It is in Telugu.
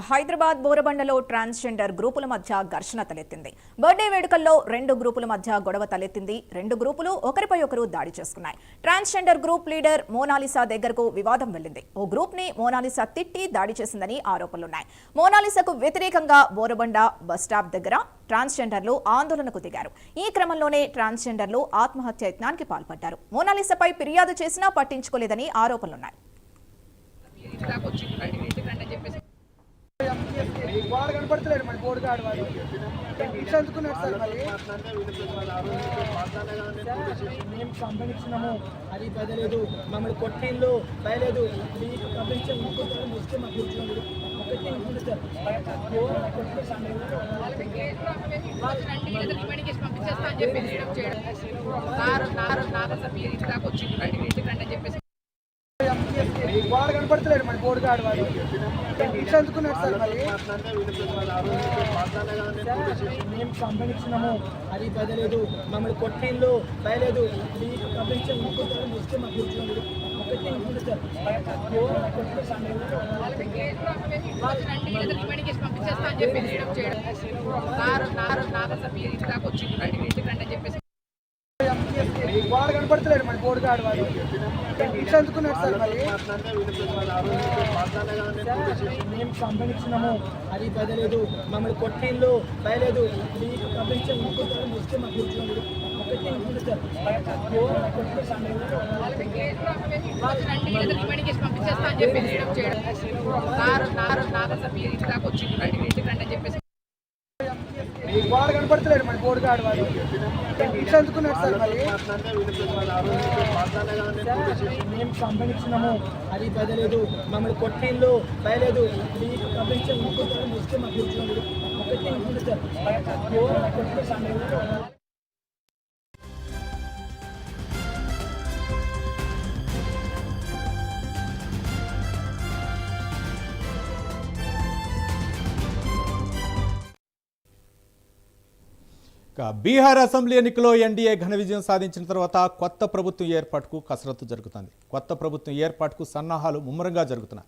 హైదరాబాద్ బోరబండలో ట్రాన్స్జెండర్ గ్రూపుల మధ్య ఘర్షణ తలెత్తింది. బర్త్డే వేడుకల్లో రెండు గ్రూపుల మధ్య గొడవ తలెత్తింది. రెండు గ్రూపులు ఒకరిపై ఒకరు దాడి చేసుకున్నాయి. ట్రాన్స్జెండర్ గ్రూప్ లీడర్ మోనాలిసా దగ్గరకు వివాదం వెళ్లింది. ఓ గ్రూప్ ని మోనాలిసా తిట్టి దాడి చేసిందని ఆరోపణలున్నాయి. మోనాలిసాకు వ్యతిరేకంగా బోరబండ బస్టాప్ దగ్గర ట్రాన్స్జెండర్లు ఆందోళనకు దిగారు. ఈ క్రమంలోనే ట్రాన్స్జెండర్లు ఆత్మహత్య యత్నానికి పాల్పడ్డారు. మోనాలిసాపై ఫిర్యాదు చేసినా పట్టించుకోలేదని ఆరోపణలున్నాయి. వాడు కనపడతలేడు మరి బోర్డు కాడు వాడు అందుకున్నాడు సార్ మేము పంపించినాము అది బదలేదు మమ్మల్ని కొట్టిళ్ళు బయలేదు మీకు పంపించే ఇంకొకరు వస్తే మాకు కూర్చున్నాడు ఒకటి ఇంకొకటి వాడు కనపడతలేడు మరి బోర్డు కాడు వాడు అందుకున్నాడు సార్ మేము పంపించినాము అది బదలేదు మమ్మల్ని కొట్టిళ్ళు బయలేదు మీకు పంపించే ఇంకొకరు వస్తే మాకు కూర్చున్నాడు ఒకటి ఇంకొకటి వాడు కనపడతలేడు మరి బోర్డు కాడు వాడు అందుకున్నాడు సార్ మేము పంపించినాము అది బదలేదు మమ్మల్ని కొట్టిళ్ళు బయలేదు మీకు పంపించే ఇంకొకరు వస్తే మాకు కూర్చున్నాడు ఒకటి ఇంకొకటి వాడు కనపడతలేడు మరి బోర్డు కాడు వాడు అందుకున్నాడు సార్ మేము పంపించినాము అది బదలేదు మమ్మల్ని కొట్టిళ్ళు బయలేదు మీకు పంపించే ఇంకొకరు వస్తే మాకు కూర్చున్నాడు ఒకటి ఇంకొకటి బీహార్ అసెంబ్లీ ఎన్నికల్లో ఎన్డీఏ ఘన విజయం సాధించిన తర్వాత కొత్త ప్రభుత్వం ఏర్పాటుకు కసరత్తు జరుగుతుంది. కొత్త ప్రభుత్వం ఏర్పాటుకు సన్నాహాలు ముమ్మరంగా జరుగుతున్నాయి.